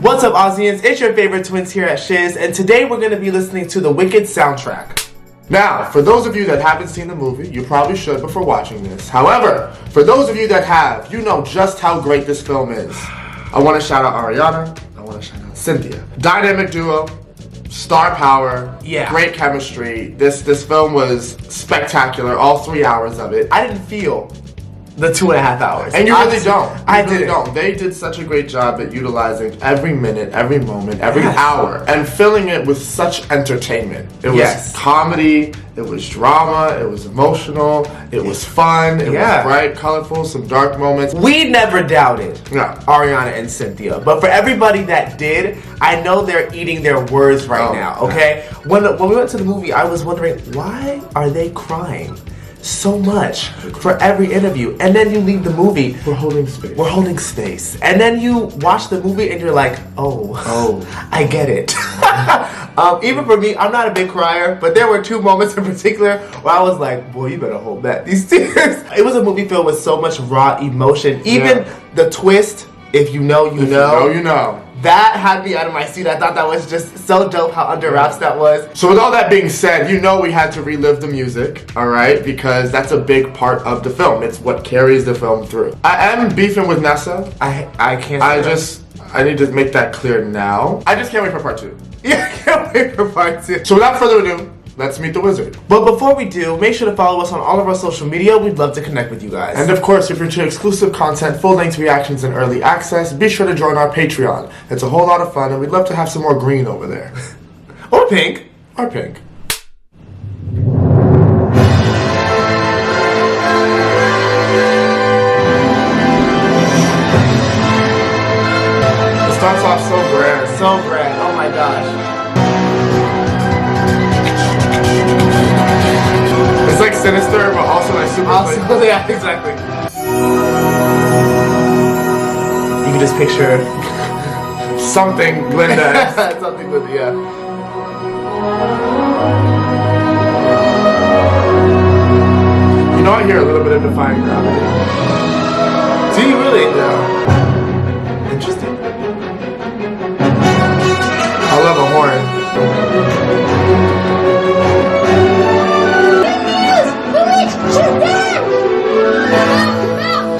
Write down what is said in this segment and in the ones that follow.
What's up, Aussians? It's your favorite twins here at Shiz, and today we're going to be listening to the Wicked soundtrack. Now, for those of you that haven't seen the movie, you probably should before watching this. However, for those of you that have, you know just how great this film is. I want to shout out Ariana. I want to shout out Cynthia. Dynamic duo, star power, great chemistry. This film was spectacular, all 3 hours of it. I didn't feel the 2.5 hours. And you really don't. I really don't. They did such a great job at utilizing every minute, every moment, every hour, and filling it with such entertainment. It was comedy, it was drama, it was emotional, it was fun, it was bright, colorful, some dark moments. We never doubted Ariana and Cynthia, but for everybody that did, I know they're eating their words right now, okay? When we went to the movie, I was wondering, why are they crying so much for every interview? And then you leave the movie, we're holding space. And then you watch the movie and you're like, oh, I get it. Even for me, I'm not a big crier, but there were 2 moments in particular where I was like, boy, you better hold back these tears. It was a movie filled with so much raw emotion. Even the twist, if you know, you know. That had me out of my seat. I thought that was just so dope how under wraps that was. So with all that being said, you know we had to relive the music, alright? Because that's a big part of the film. It's what carries the film through. I am beefing with Nessa. I can't I need to make that clear now. I just can't wait for part 2. Yeah, I can't wait for part 2. So without further ado, let's meet the wizard. But before we do, make sure to follow us on all of our social media. We'd love to connect with you guys. And of course, if you're into exclusive content, full-length reactions, and early access, be sure to join our Patreon. It's a whole lot of fun, and we'd love to have some more green over there. Or pink. Or pink. It starts off so grand. So grand. Oh my gosh. It's like sinister, but also like super playful. Yeah, exactly. You can just picture something Glinda. Something Glinda, yeah. You know, I hear a little bit of Defying Gravity. Do you really? Yeah. Interesting. I love a horn.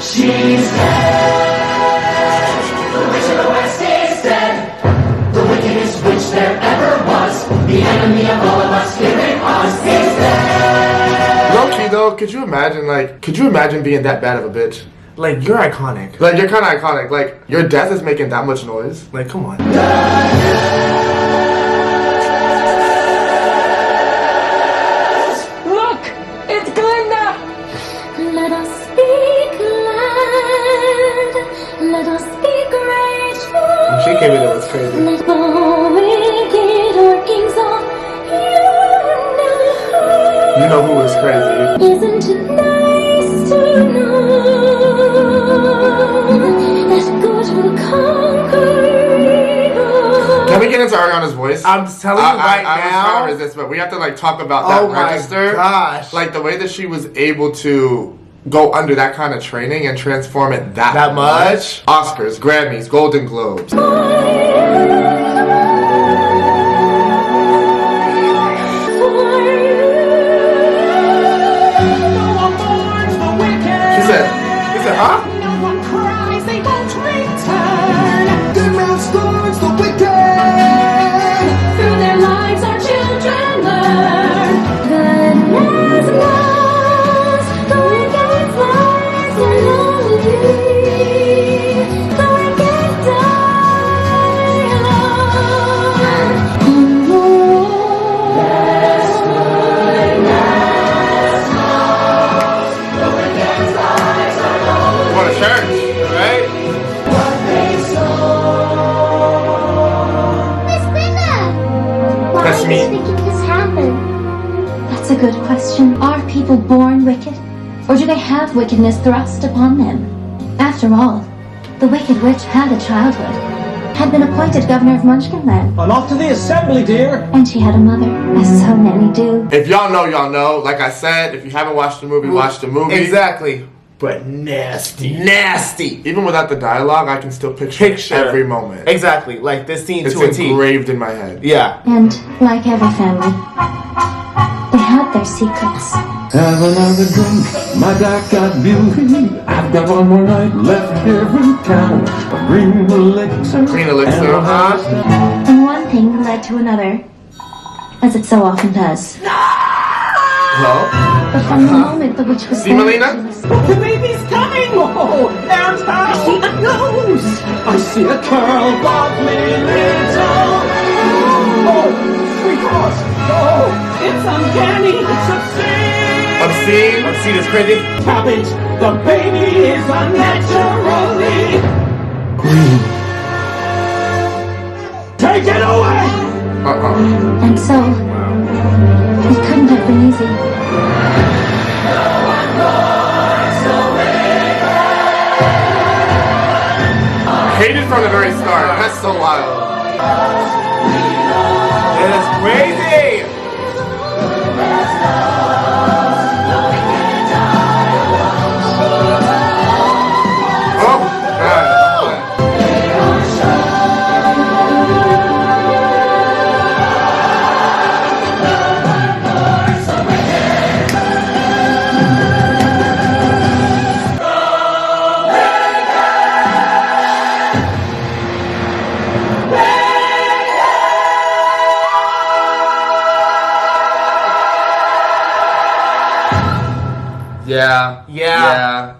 She's dead. The witch of the West is dead. The wickedest witch there ever was. The enemy of all of us here in Oz is dead. Low-key though, could you imagine being that bad of a bitch? Like, you're iconic. Like, you're kind of iconic. Like, your death is making that much noise. Like, come on. Look, it's Glinda. Let us speak loud. Let us be grateful. When she came in, it was crazy. Let the wicked workings of You know who is crazy. Isn't it nice to know that good will conquer evil? Can we get into Ariana's voice? I'm telling you right now. I was trying to resist, but we have to like talk about that register. Oh my gosh. Like the way that she was able to go under that kind of training and transform it that much. Oscars, Grammys, Golden Globes. He said, huh? No one cries, they won't return. The man scorns the wicked. Through their lives our children learn. Goodness knows the wicked's lives are lonely. The wicked die alone. Yes, goodness knows the wicked's lives are lonely. What a church, right? What they sow. Miss Glinda! Why That's do me. you think this happened? That's a good question. Are people born wicked? Or do they have wickedness thrust upon them? After all, the Wicked Witch had a childhood, had been appointed governor of Munchkinland, I'm off to the assembly, dear. and she had a mother, as so many do. If y'all know, y'all know. Like I said, if you haven't watched the movie, watch the movie. Exactly. but nasty. Even without the dialogue, I can still picture every moment. Exactly, like this scene It's to a T. engraved in my head. Yeah. And like every family, they had their secrets. Have another drink, my dark got beauty. I've got one more night left here in town. A green elixir. Green elixir, And one thing led to another, as it so often does. Hello? But from the moment the witch was See, Melina? The baby's coming! Oh, Aaron's house! I see a nose! I see a curl, lovely little... Oh, sweet horse! Oh, it's uncanny! It's obscene! Obscene is crazy. Cabbage, the baby is unnaturally green. Take it away! And so, it couldn't have been easy. Hated from the very start. That's so wild. It is crazy. Oh, God.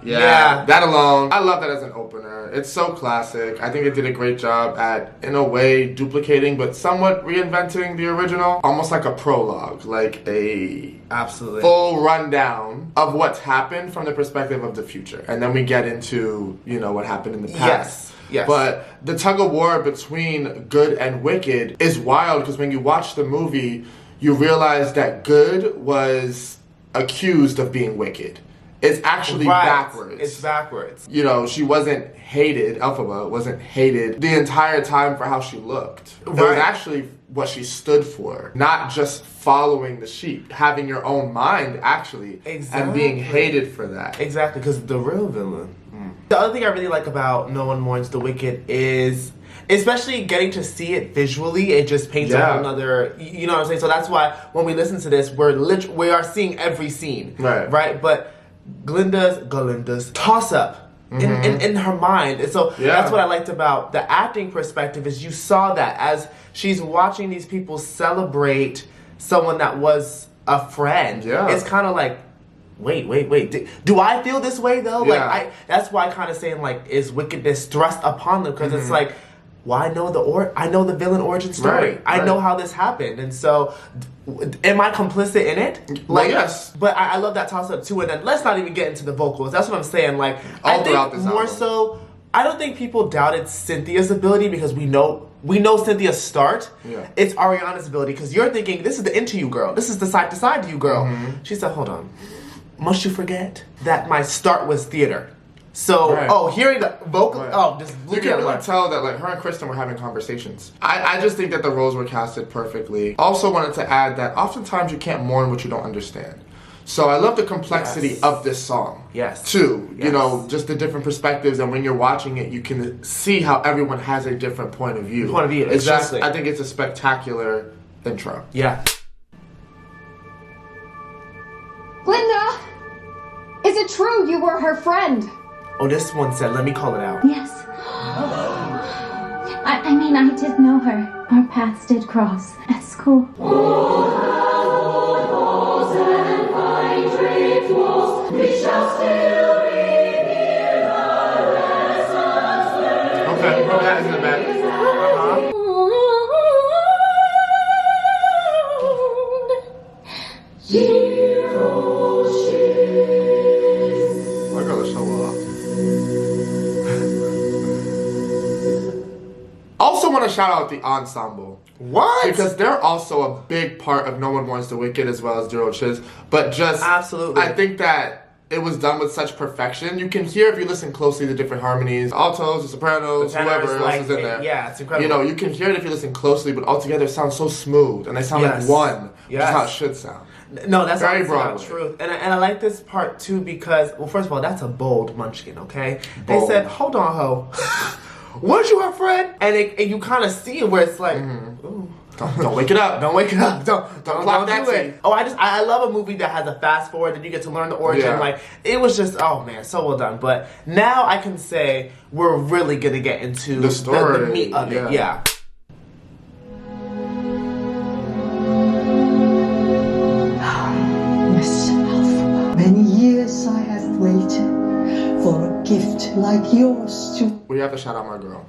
Yeah. That alone, I love that as an opener. It's so classic. I think it did a great job at, in a way, duplicating but somewhat reinventing the original. Almost like a prologue, like a full rundown of what's happened from the perspective of the future. And then we get into, what happened in the past. Yes. But the tug of war between good and wicked is wild because when you watch the movie, you realize that good was accused of being wicked. It's actually backwards. It's backwards. She wasn't hated, Elphaba wasn't hated the entire time for how she looked. It was actually what she stood for. Not just following the sheep. Having your own mind, actually. Exactly. And being hated for that. Exactly, because the real villain. The other thing I really like about No One Mourns the Wicked is... especially getting to see it visually, it just paints a whole nother, you know what I'm saying? So that's why when we listen to this, we are seeing every scene. Right? But Glinda's toss-up in her mind. And so that's what I liked about the acting perspective is you saw that as she's watching these people celebrate someone that was a friend. It's kind of like, wait. Do I feel this way though? Like that's why I kind of saying like, is wickedness thrust upon them? Because it's like, well, I know the villain origin story. I know how this happened, and so am I complicit in it? Like, yes. But I love that toss up too. And then let's not even get into the vocals. That's what I'm saying. Like, I think more so, I don't think people doubted Cynthia's ability because we know Cynthia's start. It's Ariana's ability because you're thinking this is the into you girl. This is the side to side you girl. She said, hold on, must you forget that my start was theater? So, hearing the vocal, just you can really tell that like her and Kristen were having conversations. I just think that the roles were casted perfectly. Also wanted to add that oftentimes you can't mourn what you don't understand. So I love the complexity of this song. Too. Just the different perspectives, and when you're watching it, you can see how everyone has a different point of view. It's exactly. I think it's a spectacular intro. Glinda! Is it true you were her friend? Oh, this one said, let me call it out. Yes. I mean, I did know her. Our paths did cross at school. Okay, bro, that isn't bad. My girl is so well. Also want to shout out the ensemble. What? Because they're also a big part of No One Mourns the Wicked as well as Old Shiz. But just... Absolutely. I think that it was done with such perfection. You can hear if you listen closely to different harmonies, altos, the sopranos, whoever else is in there. Yeah, it's incredible. You know, you can hear it if you listen closely, but altogether it sounds so smooth, and they sound like one, which is how it should sound. No, that's very broad truth. And I like this part too because, well, first of all, that's a bold munchkin, okay? They said, hold on, ho. Weren't you her friend? And you kind of see it where it's like, ooh. Don't wake it up. Don't wake it up. Don't clock that do it. Oh, I love a movie that has a fast forward that you get to learn the origin. Yeah. Like, it was just, oh man, so well done. But now I can say we're really gonna get into the story, the meat of it. Yeah. Mr. Alpha, many years I have waited for a gift like yours to... We have to shout out my girl,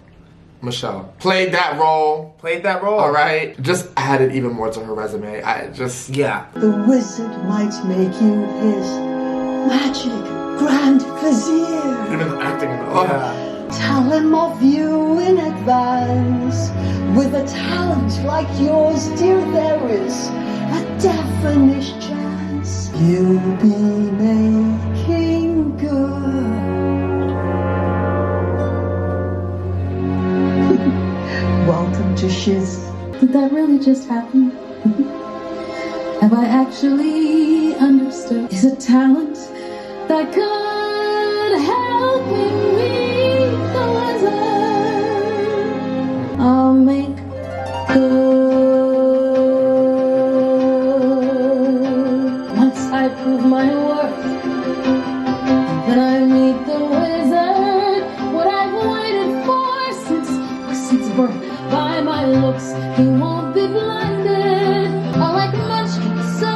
Michelle. Played that role. All right. Just added even more to her resume. Yeah. The wizard might make you his magic grand vizier. Even the acting. Tell him of you in advance. With a talent like yours, dear, there is a definite chance you'll be making good. Welcome to Shiz. Did that really just happen? Have I actually understood? Is a talent that could help me meet the wizard? I'll make good. Once I prove my worth, then I meet the wizard. What I've waited for since birth. By my looks, he won't be blinded. I like munchkin, so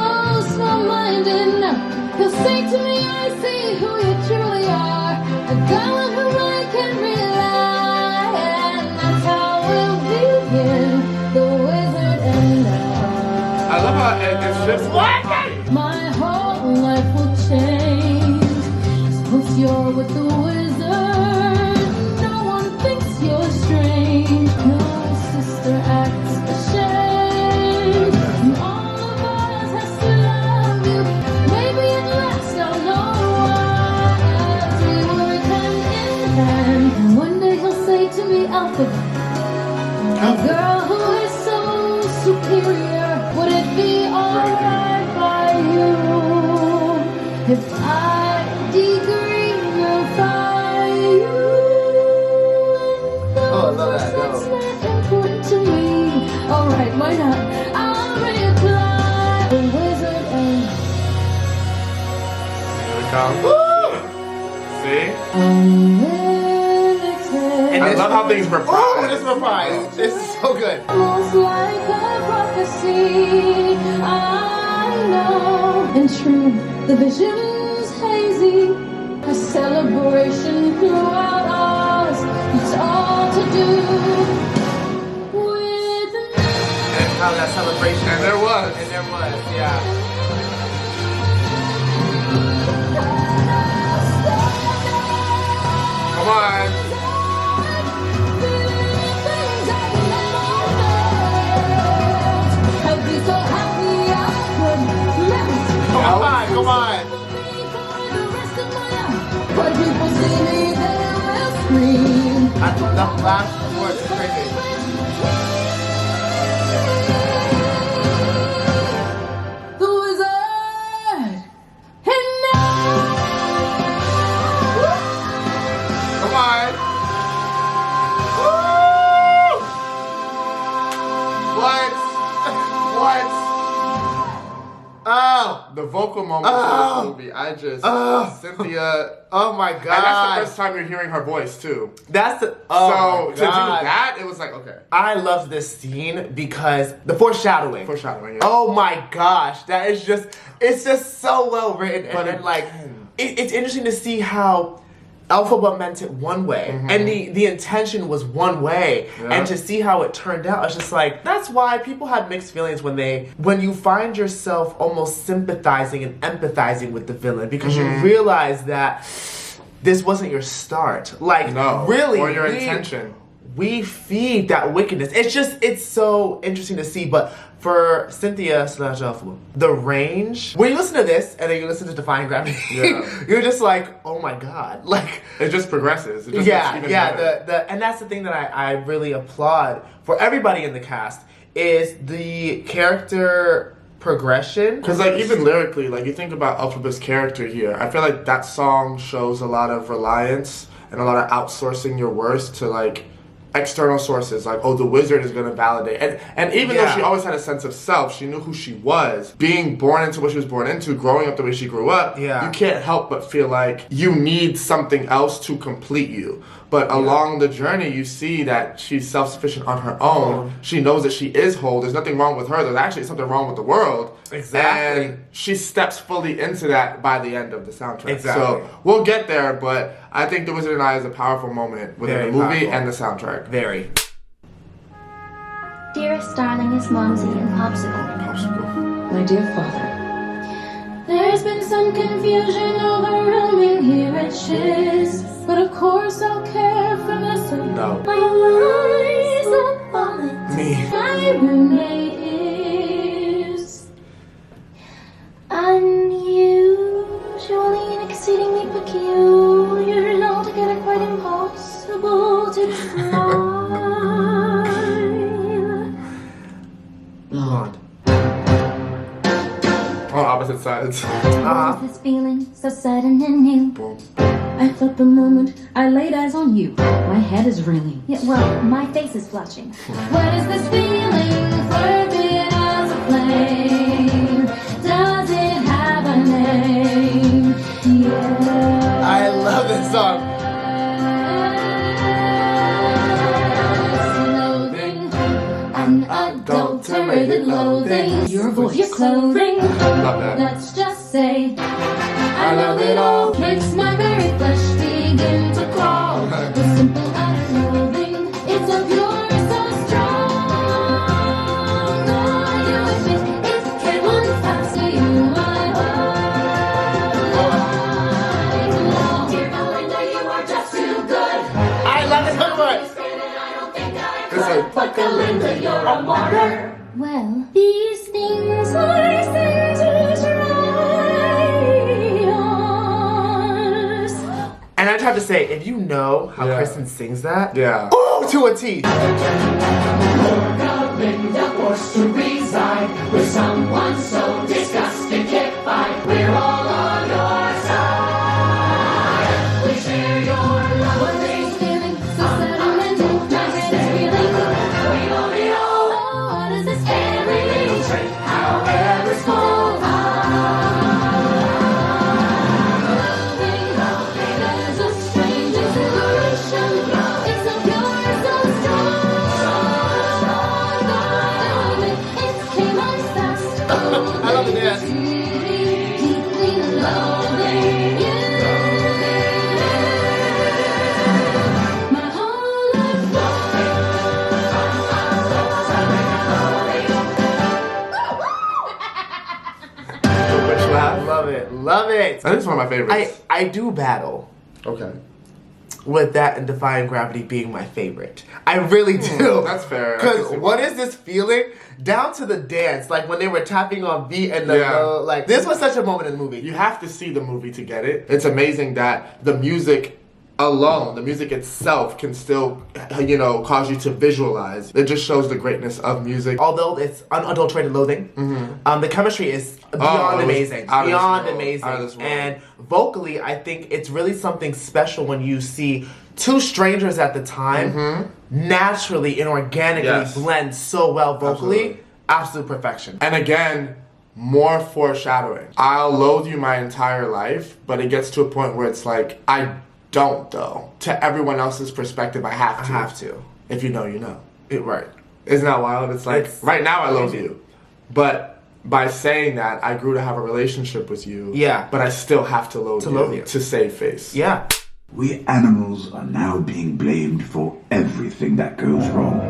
small-minded. Now he'll say to me, I see who you truly are. A girl on whom I can rely. And that's how we'll begin, the wizard and I. I love how it's just My whole life will change. 'Cause once you're with the wizard, no one thinks you're strange. No sister acts ashamed. And all of us has to love you. Maybe at last I'll know why. As we work hand in hand. And one day he'll say to me, Alpha, a girl who is so superior, would it be alright by you if I degree-ify you? Oh, I love that. That's not important to me. Alright, why not? I'll reapply the wizard and Here we come. See? unlimited. And I love how things reprise. Oh, this reprise. This is so good. Almost like a prophecy, I know. And true, the vision's hazy, a celebration throughout ours. It's all to do with me. And how that celebration. And there was. Yeah. Come on. Come on. When people see me, they will scream. I thought that last word is crazy. The wizard and Come on. What? Oh. The vocal moments of this movie, Cynthia. Oh my god. And that's the first time you're hearing her voice too. That's the. So Oh to do my god. that, it was like, okay. I love this scene because the foreshadowing. Yeah. Oh my gosh, that is it's just so well written. But and then, like, it's interesting to see how Elphaba meant it one way, and the intention was one way, and to see how it turned out, it's just like, that's why people had mixed feelings when you find yourself almost sympathizing and empathizing with the villain, because you realize that this wasn't your start. Like, No. really, Or your intention. we feed that wickedness. It's so interesting to see. But for Cynthia /Alpha, the range, when you listen to this and then you listen to Defying Gravity, you're just like, oh my God. Like, it just progresses. It just gets even better. And that's the thing that I really applaud for everybody in the cast is the character progression. Because like even lyrically, like you think about Alphabe's character here, I feel like that song shows a lot of reliance and a lot of outsourcing your worth to like external sources, like, oh, the wizard is going to validate. And even though she always had a sense of self, she knew who she was. Being born into what she was born into, growing up the way she grew up, you can't help but feel like you need something else to complete you. But along the journey, you see that she's self-sufficient on her own. She knows that she is whole. There's nothing wrong with her. There's actually something wrong with the world. Exactly. And she steps fully into that by the end of the soundtrack. Exactly. So we'll get there, but I think The Wizard and I is a powerful moment within the movie powerful. and the soundtrack. Very. Dearest darlingest Momsy and Popsicle. My dear father. There's been some confusion overwhelming here at Shiz, but of course I'll care for the sake. No. My eyes are falling. Me. My roommate is unusually and exceedingly peculiar and altogether quite impossible to describe. Blonde. On opposite sides. What was this feeling so sudden and new? Boom. I felt the moment I laid eyes on you. My head is reeling. Yeah, well, my face is flushing. What is this feeling? Fervid as a flame. Does it have a name? Yeah. I love this song. Loathing, unadulterated loathing. Your voice. Your clothing. Love that. Let's just say I love it all. Makes my very flesh begin to crawl. The simple loathing, it's so pure, so strong. Oh, you admit it came on fast to you, my love. Dear Melinda, you are just too good. I love it so much. I don't think I It's like, but Melinda, you're a martyr. Well, these things I sing to try yours. And I just have to say, if you know how Kristen sings that, oh, to a T. Melinda forced to reside with someone so disgusting, can't fight. We're all on your side. We share your love. What is feeling so sudden and new? My head is reeling. We love it all. Oh, what is this feeling? However small. There's a strange exhilaration. It's so pure, so strong. It came on fast. I love the dance. Deeply loving you. My whole life I love it. Love it. I think it's one of my favorites. I do battle Okay. with that and Defying Gravity being my favorite. I really do. That's fair. Because what is this feeling? Down to the dance, like when they were tapping on beat and the like. This was such a moment in the movie. You have to see the movie to get it. It's amazing that the music alone, the music itself can still, cause you to visualize. It just shows the greatness of music. Although it's unadulterated loathing, the chemistry is beyond amazing. Beyond amazing. And vocally, I think it's really something special when you see two strangers at the time naturally and organically blend so well vocally. Absolute perfection. And again, more foreshadowing. I'll loathe you my entire life, but it gets to a point where it's like, I don't though. To everyone else's perspective, I have to. I have to. If you know, you know. Right. Isn't that wild? It's like, right now I loathe you. But by saying that, I grew to have a relationship with you. Yeah. But I still have to loathe you to save face. Yeah. We animals are now being blamed for everything that goes wrong,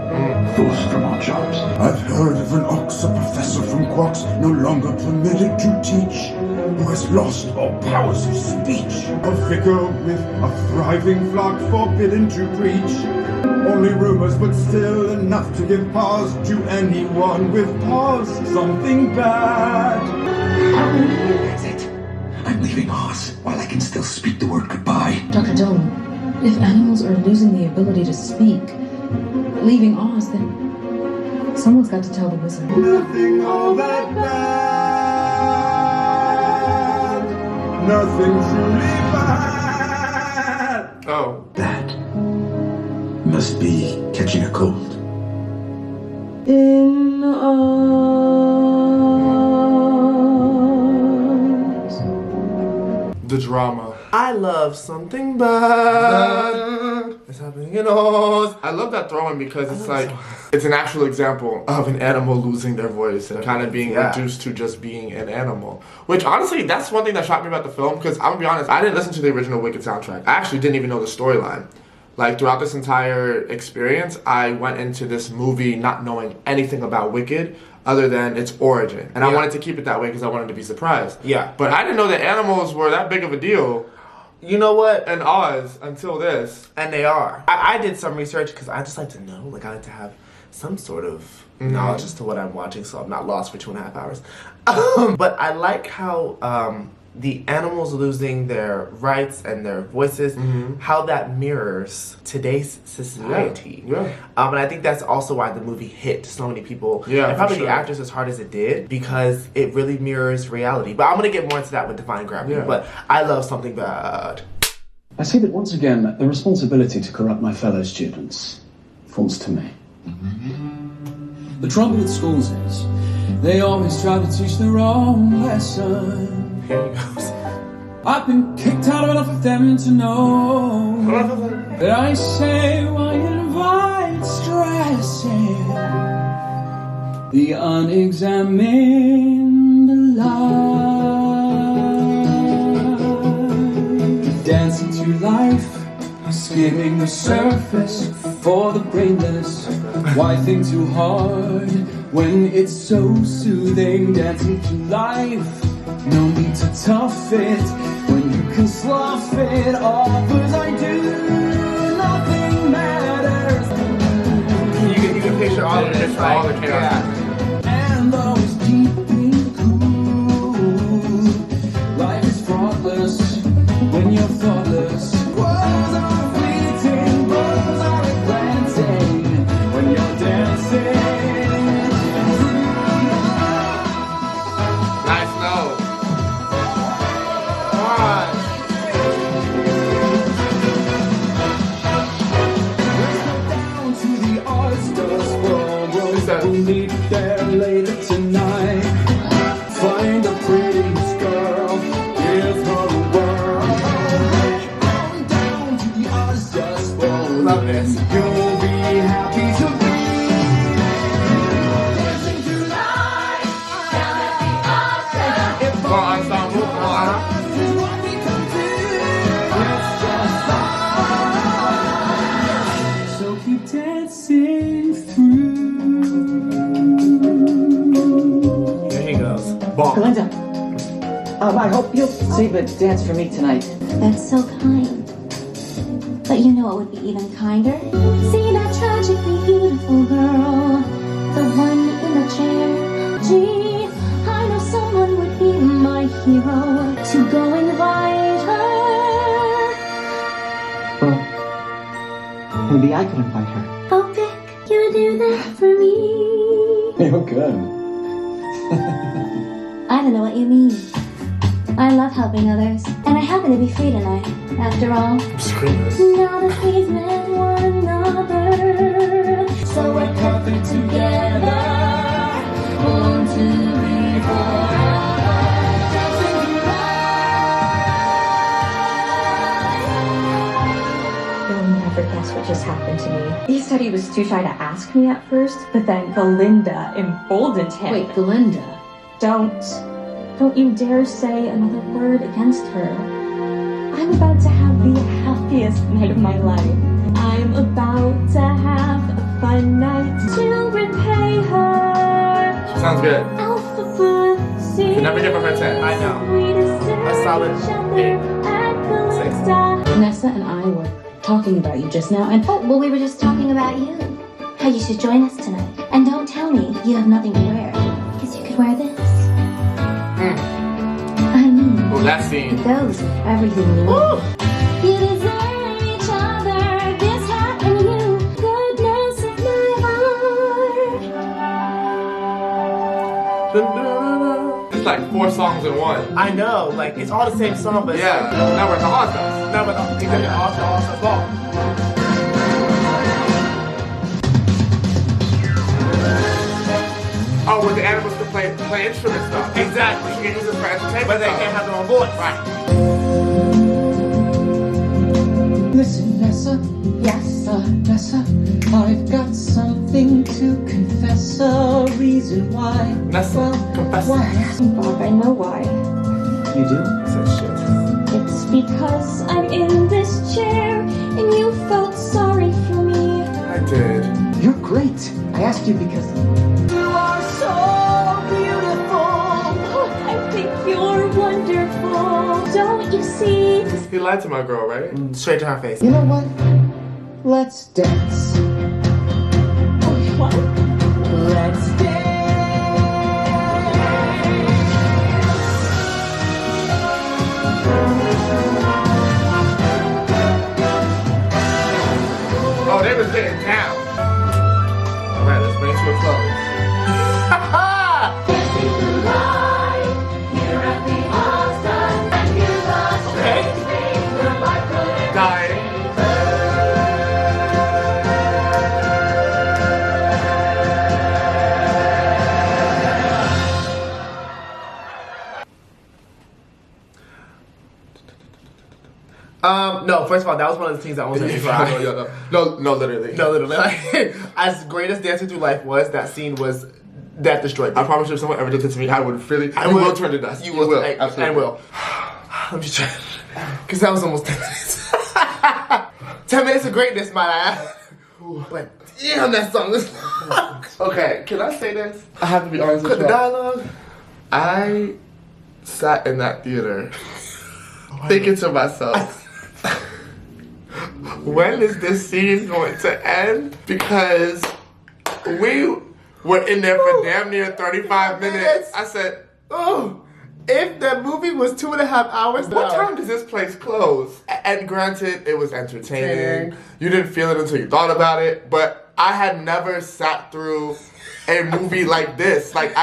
forced from our jobs. I've heard of an Oxa professor from Quarks no longer permitted to teach. who has lost all powers of speech. A vicar with a thriving flock forbidden to preach. Only rumors, but still enough to give pause to anyone with pause. Something bad. That's it. I'm leaving Oz while I can still speak the word goodbye. Dr. Dolan, if animals are losing the ability to speak, leaving Oz, then someone's got to tell the wizard. Nothing all that bad. Nothing truly bad. Oh. That must be catching a cold. In Oz. The drama. I love something bad. It's happening in Oz. I love that throw-in because it's like, it's an actual example of an animal losing their voice and kind of being reduced to just being an animal. Which, honestly, that's one thing that shocked me about the film, because I'm gonna be honest, I didn't listen to the original Wicked soundtrack. I actually didn't even know the storyline. Like, throughout this entire experience, I went into this movie not knowing anything about Wicked other than its origin. And I wanted to keep it that way because I wanted to be surprised. Yeah. But I didn't know that animals were that big of a deal. You know what? In Oz until this. And they are. I did some research because I just like to know. Like, I like to have some sort of knowledge as to what I'm watching, so I'm not lost for 2.5 hours. But I like how the animals losing their rights and their voices, how that mirrors today's society. Yeah. And I think that's also why the movie hit so many people. Yeah, and probably for the sure. actors as hard as it did, because it really mirrors reality. But I'm going to get more into that with Defying Gravity. Yeah. But I love something bad. I see that once again, the responsibility to corrupt my fellow students falls to me. The trouble with schools is they always try to teach the wrong lesson. Here he goes. I've been kicked out of enough of them to know that I say why invite stressing the unexamined life. Dancing to life, skimming the surface for the brainless. Why think too hard when it's so soothing? Dancing to life, no need to tough it when you can slough it off. As I do, nothing matters. You can picture all of this, all the chaos. And though it's deeply cool, life is thoughtless when you're thoughtless. Words are fleeting, words are replanting when you're dancing. Nice note. Down to the oyster's world, we'll meet there later tonight. Find the prettiest girl, give her a whirl. On down to the oyster's world, Love this. you'll be happy to be. Dancing to life, down at the oyster. If Ensemble. is what we come to, it's just us. So keep dancing through. Here he goes. Belinda, I hope you'll save a dance for me tonight. That's so kind. But you know what would be even kinder? See that tragically beautiful girl, the one in the chair. Gee, I know someone would be my hero to go invite her. Well, maybe I could invite her. Oh, Vic, you do that for me. You're good. I don't know what you mean. I love helping others, and I happen to be free tonight, after all. Screamers. Now that we've met one another, so we're perfect together. 1, 2, 3, 4. You'll never guess what just happened to me. He said he was too shy to ask me at first, but then Belinda emboldened him. Wait, Belinda. Don't you dare say another word against her. I'm about to have the happiest night of my life. I'm about to have a fun night to repay her. Sounds good. Alphabet, You never give her her 10. I know. sweetest solid 8. 6. Nessa and I were talking about you just now, and Oh, well, we were just talking about you. How you should join us tonight. And don't tell me you have nothing to wear. Because you could wear this. I mean, Well, that scene. it goes with everything you want. You deserve each other. This happened to you. Goodness of my heart. It's like 4 songs in one. I know, like, it's all the same song, but it's Yeah, like, now we're at the All-Stars. no, but exactly, all Stars ball. Oh, with the animals to play instrument stuff. Exactly. You can use this for entertainment. But they stuff. can't have their own voice. Right. Listen, Nessa. Yes? Nessa, I've got something to confess. A reason why. Nessa, confess. Why? Bob, I know why. You do? Says shit. It's because I'm in this chair and you felt sorry for me. I did. You're great. I asked you because you are so beautiful. Oh, I think you're wonderful. Don't you see? He lied to my girl, right? Straight to her face. You know what? Let's dance. What? Let's Oh, they was getting down. All right, let's bring it to a close. Dancing through life, here at the All-Stars, and you lost Okay. your life could Dying. No, first of all, that was one of the things that almost made me cry. No, literally. No, literally. Like, as great as Dancing Through Life was, that scene was, that destroyed me. I promise you, if someone ever did this to me, I would really. I you will. will turn to dust. You will. Absolutely. And will. Let me try. Because that was almost 10 minutes. 10 minutes of greatness, might I add. But damn, that song is long. Okay, can I say this? I have to be honest with Cut you. the dialogue. I sat in that theater thinking to myself, when is this scene going to end? Because we were in there for damn near 35 minutes. I said, Oh, if the movie was 2.5 hours, what time does this place close? And granted, it was entertaining. You didn't feel it until you thought about it. But I had never sat through a movie like this. Like,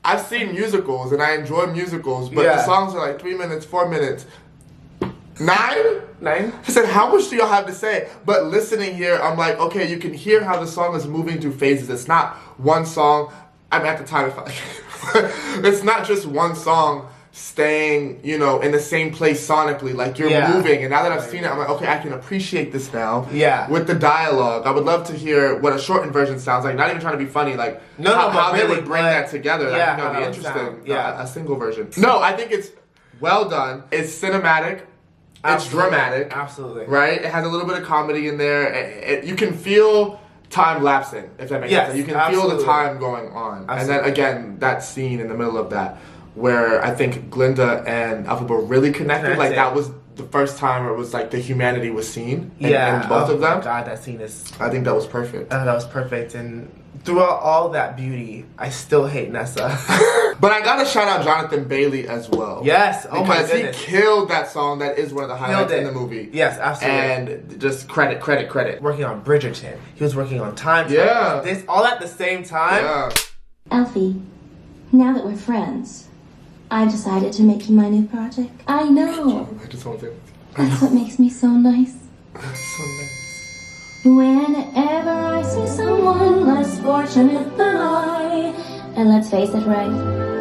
I've seen musicals and I enjoy musicals, but the songs are like 3 minutes, 4 minutes. 9? I said, how much do y'all have to say? But listening here, I'm like, okay, you can hear how the song is moving through phases. It's not one song. I mean, at the time, it's not just one song staying, you know, in the same place sonically. Like, you're moving. And now that I've seen it, I'm like, okay, I can appreciate this now. Yeah. With the dialogue. I would love to hear what a shortened version sounds like. Not even trying to be funny. Like, how they would bring that together. I think that would be interesting. A single version. No, I think it's well done. It's cinematic. It's dramatic. Absolutely. Right? It has a little bit of comedy in there. You can feel time lapsing, if that makes sense. You can feel the time going on. And then, again, that scene in the middle of that where I think Glinda and Elphaba really connected. Like, that was the first time where it was like the humanity was seen in both of them. Oh God, that scene is... I think that was perfect. That was perfect. And throughout all that beauty, I still hate Nessa. But I gotta shout out Jonathan Bailey as well. Yes, oh my because goodness. he killed that song. That is one of the highlights in the movie. Yes, absolutely. And just credit. Working on Bridgerton. He was working on Time. Yeah. This all at the same time. Yeah. Alfie, now that we're friends, I've decided to make you my new project. I know. I just want to. That's what makes me so nice. So nice. Whenever I see someone less fortunate than I, and let's face it, right?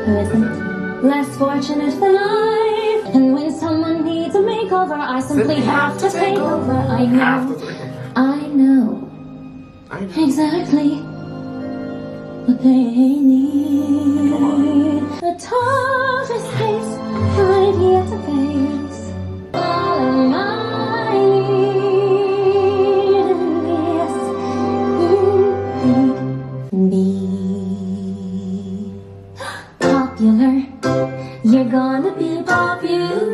Who isn't? Less fortunate than I. And when someone needs a makeover, I simply have to take over. I know exactly what they need. The toughest case I've yet to face. All of my need is me. Popular, you're gonna be popular.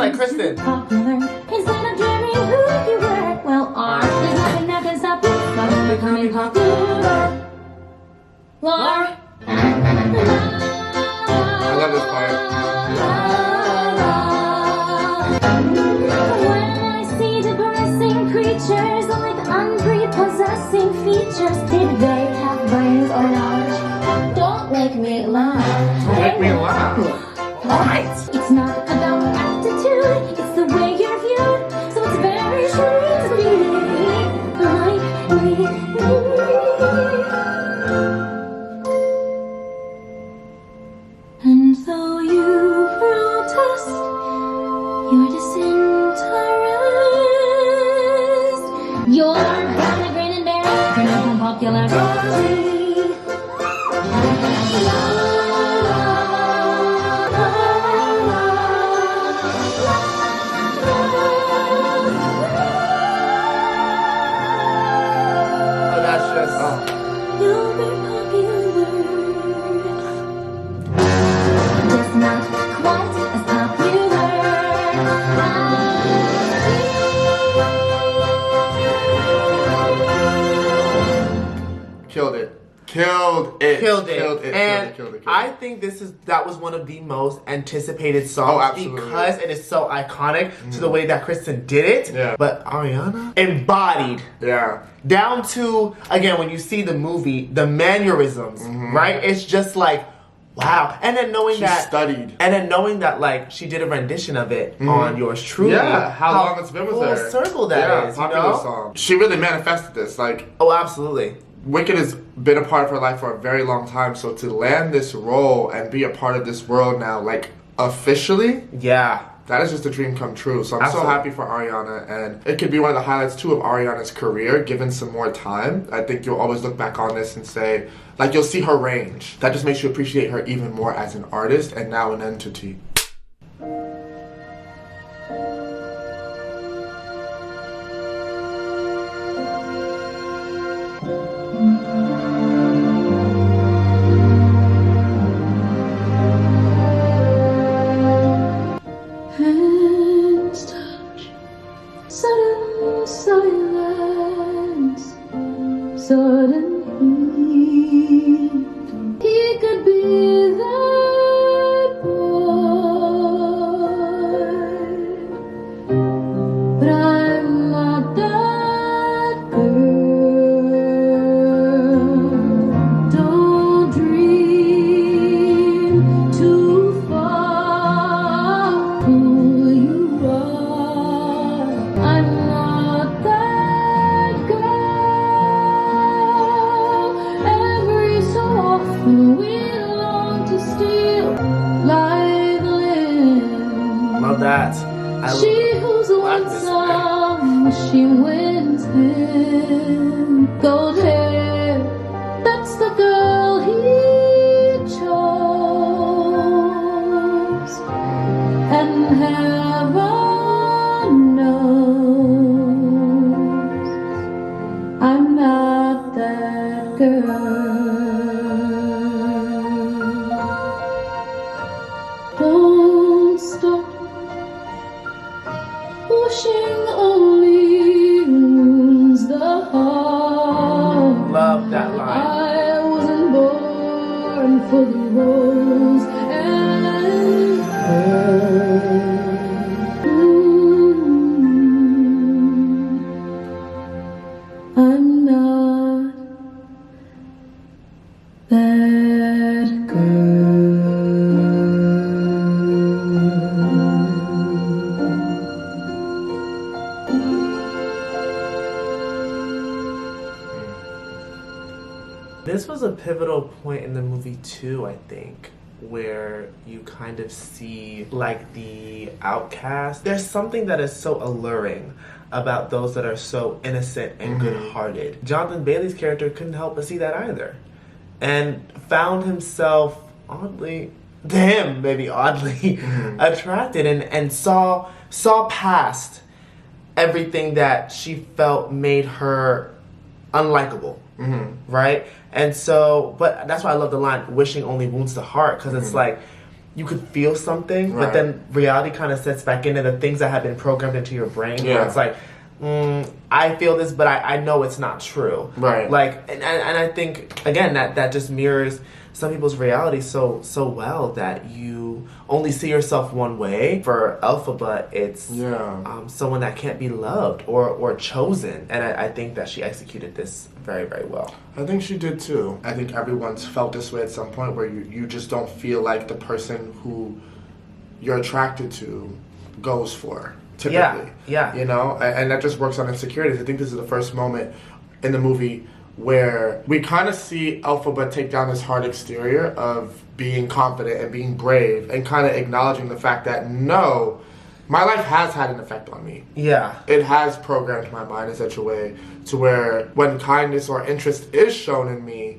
like Kristen. Popular. Instead of dreaming who you were. Well, art is nothing that can stop you from becoming popular. Lord. I love this part. When I see depressing creatures with unprepossessing features, did they have brains or knowledge? Don't make me laugh. Make me laugh. Right. It's not about aptitude, it's the way you're viewed. So it's very true to be like me. And though you protest your disinterest, you're gonna grin and bear it for no popularity. You'll be popular. Just not quite as popular. Killed it. Killed it. Killed it. And Killed it. I think that was one of the most anticipated songs absolutely. because it is so iconic to the way that Kristen did it. Yeah. But Ariana embodied. Yeah. Down to, again, when you see the movie, the mannerisms, right? It's just like, wow. And then knowing She that studied. And then knowing that like she did a rendition of it on Yours Truly. Yeah, how long it's been with full her. circle that is, popular you know? song. She really manifested this. Like, oh, absolutely. Wicked has been a part of her life for a very long time, so to land this role and be a part of this world now, like, officially, yeah, that is just a dream come true. So I'm Absolutely. so happy for Ariana, and it could be one of the highlights, too, of Ariana's career, given some more time. I think you'll always look back on this and say, like, you'll see her range. That just makes you appreciate her even more as an artist and now an entity. Hands touch, sudden silence, sudden heat. He could be that boy, but I'm not that girl. Don't dream too far. Who you are, I'm not that girl. Every so often we long to steal like limb. Love that. She who's won some, she wins him. Gold hair, that's the girl he chose. And heaven knows I'm not that girl. Don't stop pushing only wounds the heart. Love that line. I wasn't born for the rose and I'm not that girl. This was a pivotal point in the movie too, I think, where you kind of see like the outcast. There's something that is so alluring about those that are so innocent and good-hearted. Jonathan Bailey's character couldn't help but see that either, and found himself oddly, to him maybe oddly, attracted and saw past everything that she felt made her unlikable. Right? And so, but that's why I love the line, wishing only wounds the heart, because it's like, you could feel something, Right. but then reality kind of sets back into the things that have been programmed into your brain. Where Yeah. it's like, I feel this, but I know it's not true. Right. Like, and I think again that just mirrors some people's reality so well that you only see yourself one way. For Elphaba, it's someone that can't be loved or chosen, and I think that she executed this very, very well. I think she did too. I think everyone's felt this way at some point where you just don't feel like the person who you're attracted to goes for, typically. Yeah. You know? And that just works on insecurities. I think this is the first moment in the movie where we kind of see Elphaba take down this hard exterior of being confident and being brave and kind of acknowledging the fact that, no, my life has had an effect on me. Yeah. It has programmed my mind in such a way to where when kindness or interest is shown in me,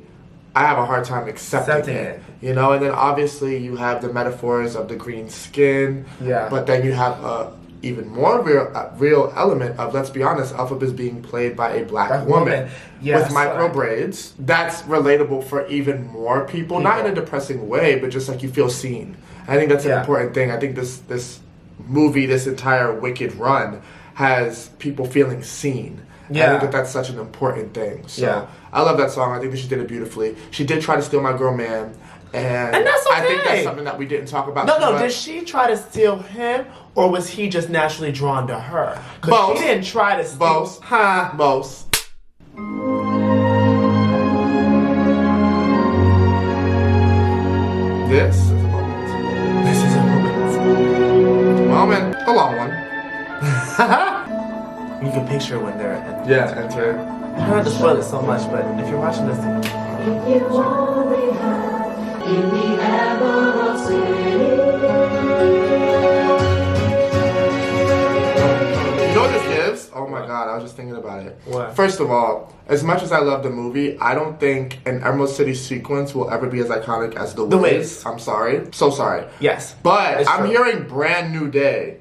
I have a hard time accepting it. You know, and then obviously you have the metaphors of the green skin. Yeah. But then you have a even more real element of, let's be honest, Elphaba is being played by a black woman with micro braids. That's relatable for even more people, not in a depressing way, but just like you feel seen. I think that's an important thing. I think this movie, this entire Wicked run, has people feeling seen. Yeah. I think that that's such an important thing. So I love that song. I think that she did it beautifully. She did try to steal my girl, man. And that's okay. I think that's something that we didn't talk about. No, did she try to steal him, or was he just naturally drawn to her? Because she didn't try to steal. Both. Huh? Both. This is a moment. This is a moment. Moment. A long one. You can picture when they're enter. I don't have to spoil it so much, but if you're watching this, If you only have in the Emerald City. You know what this gives? Oh my god, I was just thinking about it. What? First of all, as much as I love the movie, I don't think an Emerald City sequence will ever be as iconic as The Wiz. I'm sorry. So sorry. Yes. But I'm hearing Brand New Day.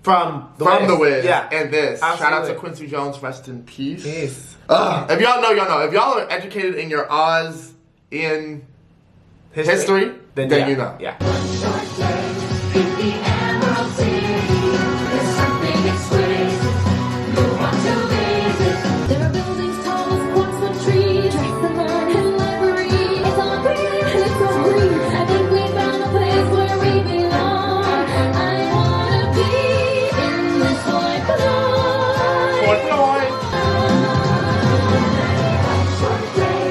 From The Wiz. Yeah. And this. Absolutely. Shout out to Quincy Jones, rest in peace. Peace. If y'all know, y'all know. If y'all are educated in your Oz in history, then you know. Yeah. There are buildings tall as quotes of trees. Dress and learn and library. It's all green and it's all green. I think we found a place where we belong. I wanna be in this white Floyd. White Floyd. Short day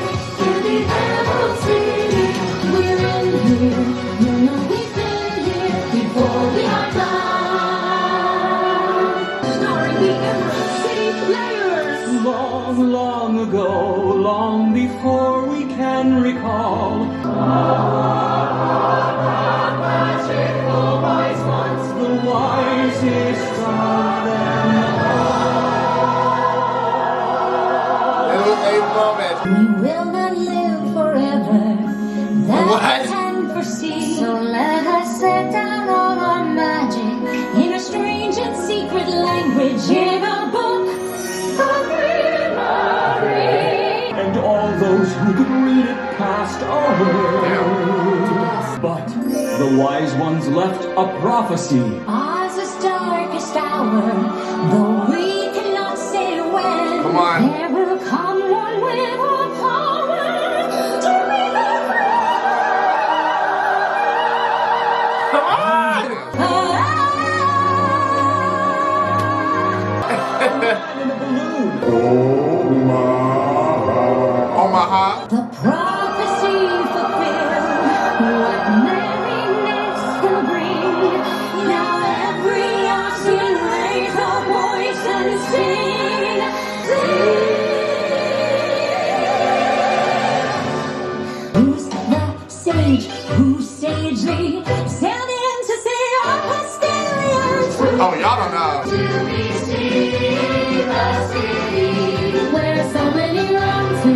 in the Emerald City. We're in here. You know we've been here before we are gone. Starring the Emerald City players. Long, long ago, long before we can recall. Magical wise ones. The wisest of them moment. We will not live forever. That What? I can foresee. So let us set down all our magic in a strange and secret language in a book of memory. and all those who could read it passed away. But the wise ones left a prophecy. Oz's darkest hour, though we cannot say when. Come on. There will come one with all power to be the Come on! In a balloon. Omaha. The prophecy fulfilled, what merriness can bring. Now every oxen raise a voice and sing, sing. Who's that sage who sagely sailed in to say our posterior truth? Oh, y'all don't know. To be seen, the city where so many run to.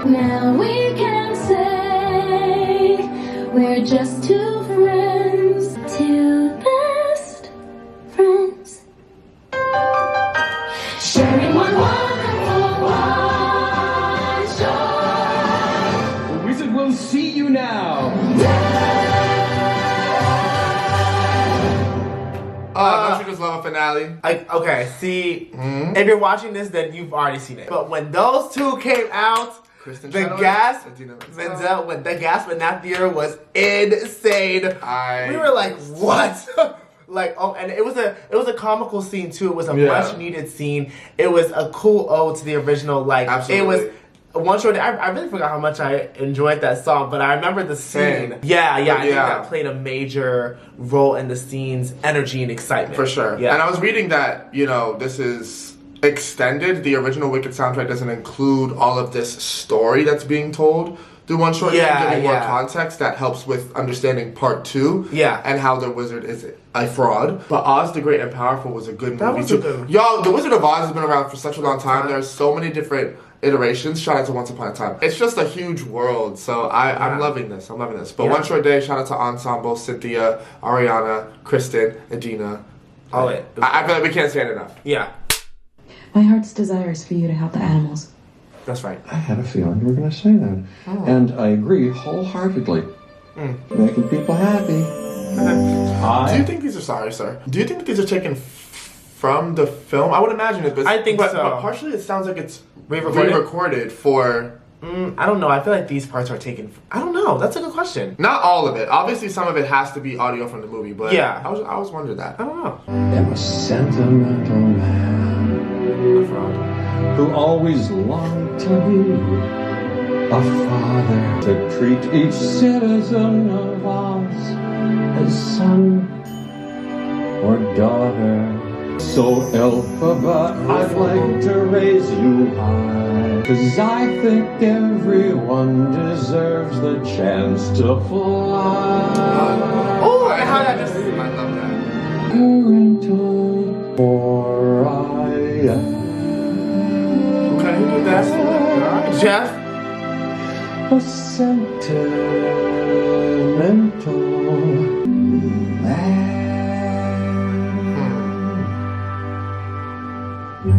Now we can say we're just two friends, two best friends, sharing one wonderful one shore. The wizard will see you now. finale. Okay, see, if you're watching this, then you've already seen it. But when those two came out, the gasp in that theater was insane. We were like, what? Like, oh, and it was a comical scene too. It was a much needed scene. It was a cool ode to the original. Like, absolutely. It was. One short. I really forgot how much I enjoyed that song, but I remember the scene. I think that played a major role in the scene's energy and excitement. For sure. Yeah. And I was reading that, you know, this is extended. The original Wicked soundtrack doesn't include all of this story that's being told through One Short Day, giving more context that helps with understanding part 2. Yeah. And how the wizard is a fraud. But Oz the Great and Powerful was a good movie was too. a good. Yo, the Wizard of Oz has been around for such a long time. There's so many different iterations. Shout out to Once Upon a Time. It's just a huge world, so I'm loving this. I'm loving this. But One Short Day, shout out to Ensemble, Cynthia, Ariana, Kristen, Adina. I feel like we can't say it enough. Yeah. My heart's desire is for you to help the animals. That's right. I had a feeling you were going to say that. Oh. And I agree wholeheartedly. Making people happy. Do you think these are, sorry, sir, do you think these are taken from the film? I would imagine it, but I think so. But partially it sounds like it's Re-recorded? re-recorded for... I don't know. I feel like these parts are taken... I don't know. That's a good question. Not all of it. Obviously, some of it has to be audio from the movie, but yeah. I was wondering that. I don't know. I'm a sentimental man who always longed to be a father, to treat each citizen of Oz as son or daughter. So Elphaba, I'd like to raise you high, 'cause I think everyone deserves the chance to fly. Oh, and how that just... I love that. Parental, for I am. Okay, who did that? Jeff? A sentimental man. You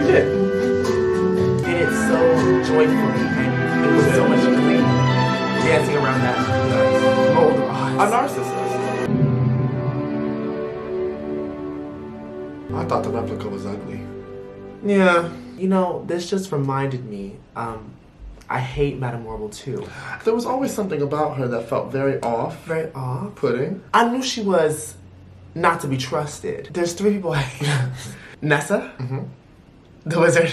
did. And it's so joyfully, and it was so much glee dancing around that mold of eyes. A narcissist. I thought the replica was ugly. Yeah. You know, this just reminded me, I hate Madame Marble too. There was always something about her that felt very off. Very off-putting. Pudding. I knew she was not to be trusted. There's 3 people I hate. Nessa, the wizard,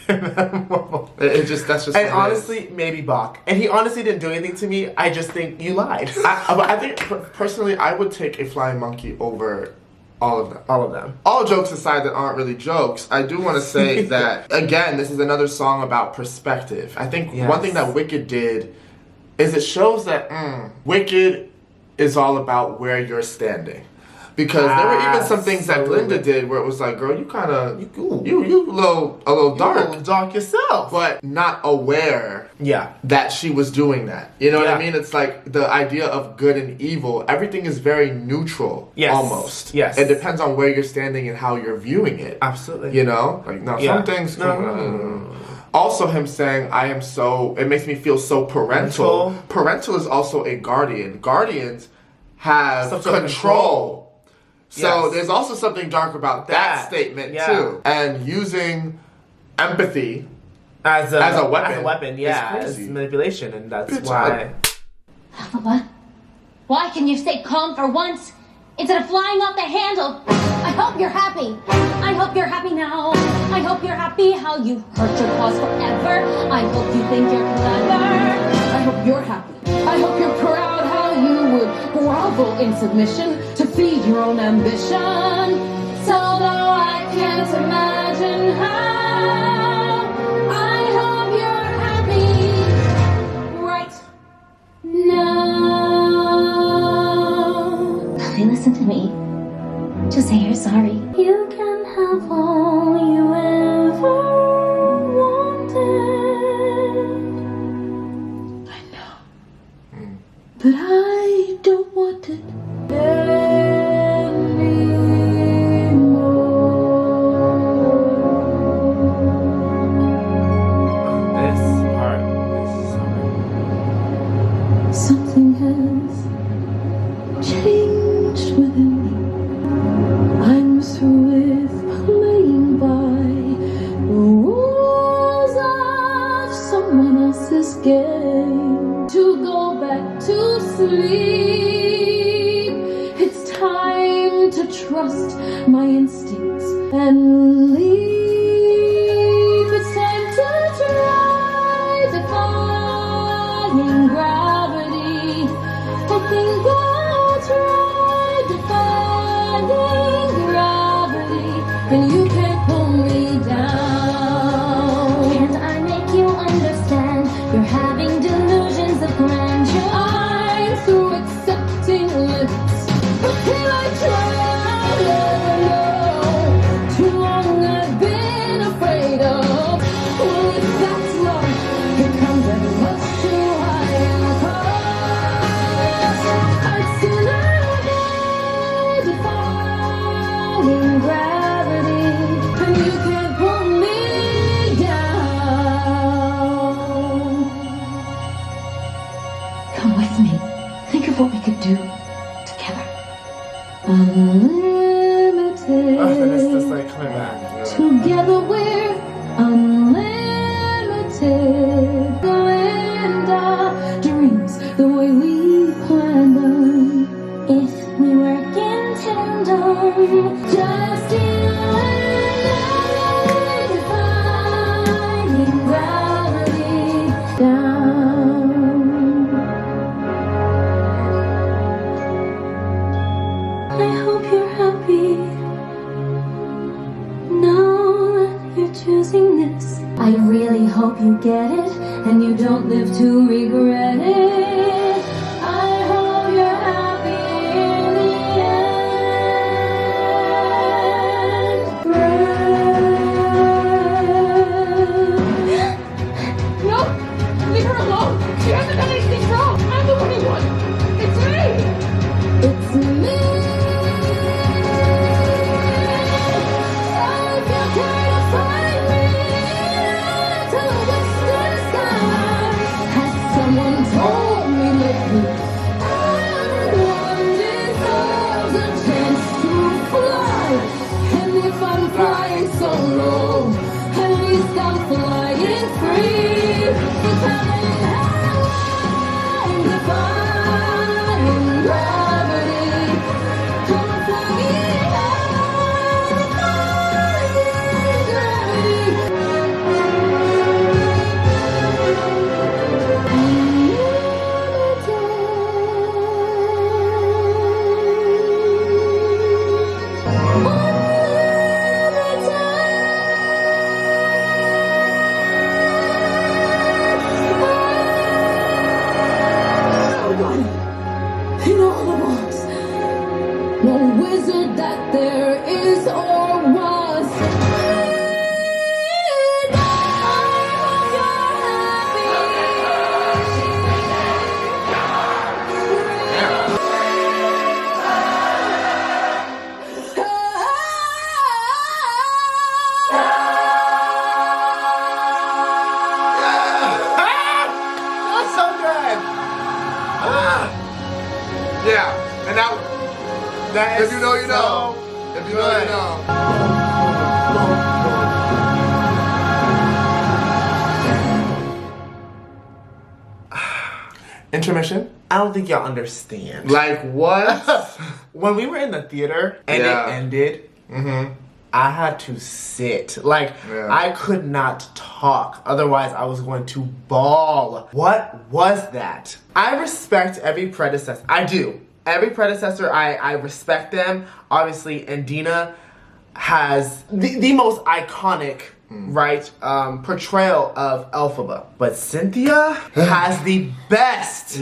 and Madame Marble. That's just. And honestly, maybe Bach. And he honestly didn't do anything to me. I just think you lied. I think, personally, I would take a flying monkey over all of them. All of them. All jokes aside that aren't really jokes, I do want to say that, again, this is another song about perspective. I think one thing that Wicked did is it shows that Wicked is all about where you're standing. Because there were even some things that Glinda did where it was like, girl, you kind of, you a little dark. You a little dark yourself. But not aware that she was doing that. You know what I mean? It's like the idea of good and evil, everything is very neutral almost. Yes. It depends on where you're standing and how you're viewing it. Absolutely. You know? Like, now some things... Also him saying, it makes me feel so parental. Parental is also a guardian. Guardians have control. So there's also something dark about that statement too. And using empathy as a weapon. As a weapon, as manipulation, and that's why. What? Why can you stay calm for once instead of flying off the handle? I hope you're happy. I hope you're happy now. I hope you're happy how you hurt your cause forever. I hope you think you're clever. I hope you're happy. I hope you're proud how you would grovel in submission to feed your own ambition. So though I can't imagine how, I hope you're happy right now. Lily, listen to me. Just say you're sorry. You can have all you ever wanted. But I don't want it This part is so good. Something has my instincts and leave. It's time to try defying gravity. I think I'll try defying gravity, and you can't pull me down. And I make you understand you're having delusions of grandeur. I'm through accepting limits. But can I try? Too long I've been afraid of. Well, if that's love, it comes at much too high a cost. I'd sooner die defying gravity, and you can't pull me down. Come with me. Think of what we could do together. Unlimited. It's just like coming back. Together we're unlimited. And our dreams the way we planned them. If we work in tandem, Just you and I, defying gravity down. I hope you're happy now that you're choosing this. I really hope you get it and you don't live to regret it. I hope you're happy in the end. No! Leave her alone! She hasn't done anything wrong! I'm the winning one! It's me! It's me. So if you care to find me to the western sky, has someone told me lately everyone deserves a chance to fly? And if I'm flying solo, at least I'm flying free. Defying gravity. Come flying high, defying in all the books, no wizard that there is or was. And I hope you're That's so good. Yeah, and that That if is you know, you so know. If you know, you good. know. Intermission. I don't think y'all understand. Like what? When we were in the theater and Yeah. it ended, Mm-hmm. I had to sit. Like, Yeah. I could not talk. Otherwise, I was going to bawl. What was that? I respect every predecessor. I do. Every predecessor, I respect them. Obviously, Andina has the most iconic, right, portrayal of Elphaba. But Cynthia has the best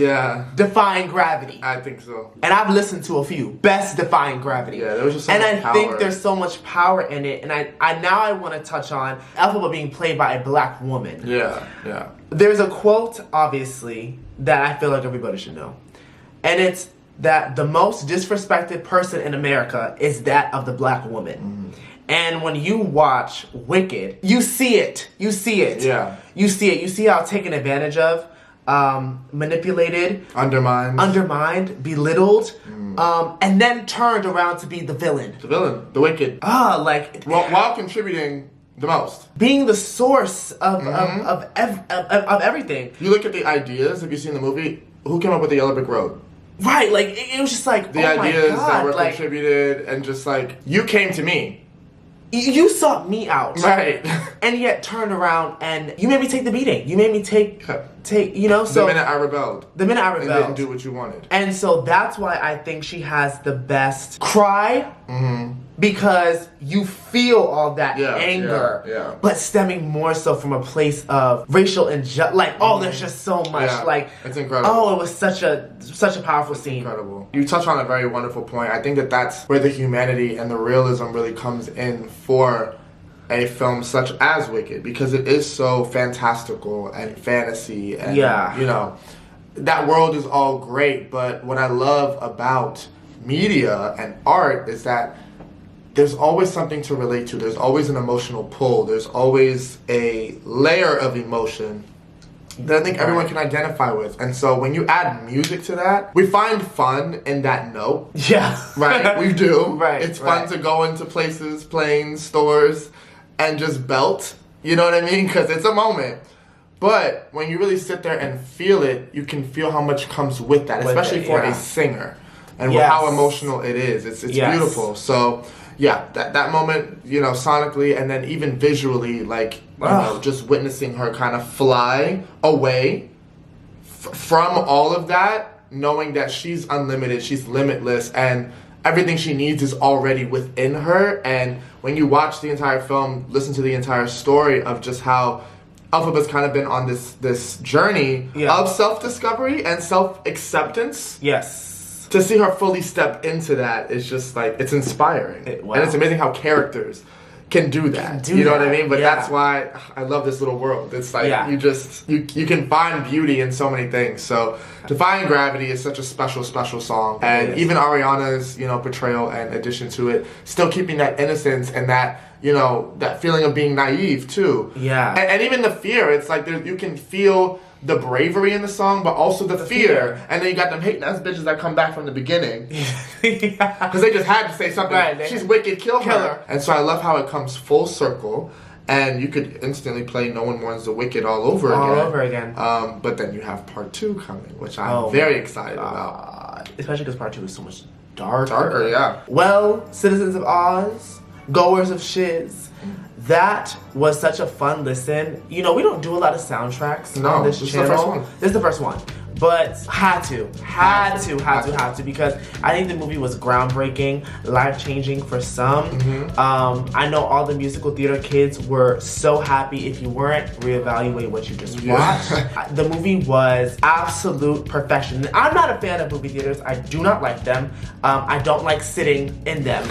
Defying Gravity. I think so. And I've listened to a few. Best Defying Gravity. Yeah, there was just so and much I power. think there's so much power in it. And I want to touch on Elphaba being played by a black woman. Yeah. There's a quote, obviously, that I feel like everybody should know. And it's that the most disrespected person in America is that of the black woman. And when you watch Wicked, you see it. You see it. Yeah. You see it. You see how taken advantage of, manipulated, undermined, belittled, and then turned around to be the villain. The villain, the Wicked. While contributing the most, being the source of everything. You look at the ideas. Have you seen the movie? Who came up with the Yellow Brick Road? Right, like it was just like the oh ideas my God, that were like, contributed, and just like you came to me. You sought me out, right, and yet turned around and you made me take the beating. You made me take, you know. So the minute I rebelled, and didn't do what you wanted, and so that's why I think she has the best cry, because you feel all that anger, but stemming more so from a place of racial injustice. Like, oh, there's just so much. Like, it's incredible. Oh, it was such a powerful scene. Incredible. You touch on a very wonderful point. I think that that's where the humanity and the realism really comes in for a film such as Wicked, because it is so fantastical and fantasy, and you know, that world is all great. But what I love about media and art is that there's always something to relate to. There's always an emotional pull. There's always a layer of emotion that I think everyone can identify with. And so when you add music to that, we find fun in that note. Yeah. Right? We do. Right. It's fun to go into places, planes, stores, and just belt. You know what I mean? Because it's a moment. But when you really sit there and feel it, you can feel how much comes with that, especially for a singer. And how emotional it is. It's beautiful. So yeah, that moment, you know, sonically and then even visually, like, you know, just witnessing her kind of fly away from all of that, knowing that she's unlimited, she's limitless, and everything she needs is already within her. And when you watch the entire film, listen to the entire story of just how Alphaba's kind of been on this journey of self-discovery and self-acceptance. Yes. To see her fully step into that is just like, it's inspiring. And it's amazing how characters can do that. You know what I mean? But that's why I love this little world. It's like you can find beauty in so many things. So Defying Gravity is such a special, special song. And even Ariana's, you know, portrayal and addition to it, still keeping that innocence and that, you know, that feeling of being naive too. Yeah. And even the fear, it's like you can feel the bravery in the song, but also the fear. And then you got them hating ass bitches that come back from the beginning. Because they just had to say something. Right, she's wicked, kill her. And so I love how it comes full circle. And you could instantly play No One Mourns the Wicked all over again. But then you have part 2 coming, which I'm very excited about. Especially because part 2 is so much darker. Darker, yeah. Well, citizens of Oz, goers of Shiz, that was such a fun listen. You know, we don't do a lot of soundtracks on this channel. This is the first one. This is the first one. But had to, because I think the movie was groundbreaking, life-changing for some. I know all the musical theater kids were so happy. If you weren't, reevaluate what you just watched. The movie was absolute perfection. I'm not a fan of movie theaters. I do not like them. I don't like sitting in them.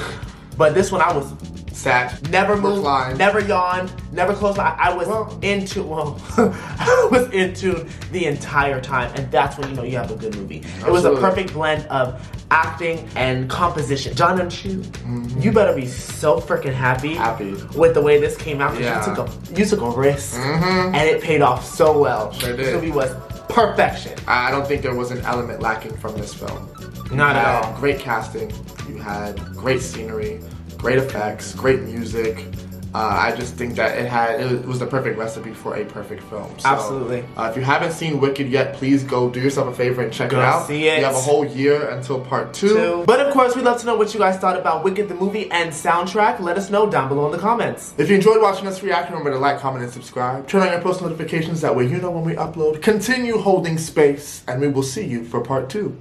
But this one I was sat, never moved, never yawned, never closed my eye. I was I was into the entire time, and that's when you know you have a good movie. It was a perfect blend of acting and composition. John and Chu, you better be so freaking happy with the way this came out. You took a risk, and it paid off so well. Sure did. This movie was perfection. I don't think there was an element lacking from this film. Not at all. Great casting. You had great scenery, great effects, great music. I just think that it was the perfect recipe for a perfect film. So, absolutely. If you haven't seen Wicked yet, please go do yourself a favor and check it out. See it. You have a whole year until part 2. But of course, we'd love to know what you guys thought about Wicked the movie and soundtrack. Let us know down below in the comments. If you enjoyed watching us react, remember to like, comment, and subscribe. Turn on your post notifications, that way you know when we upload. Continue holding space, and we will see you for part 2.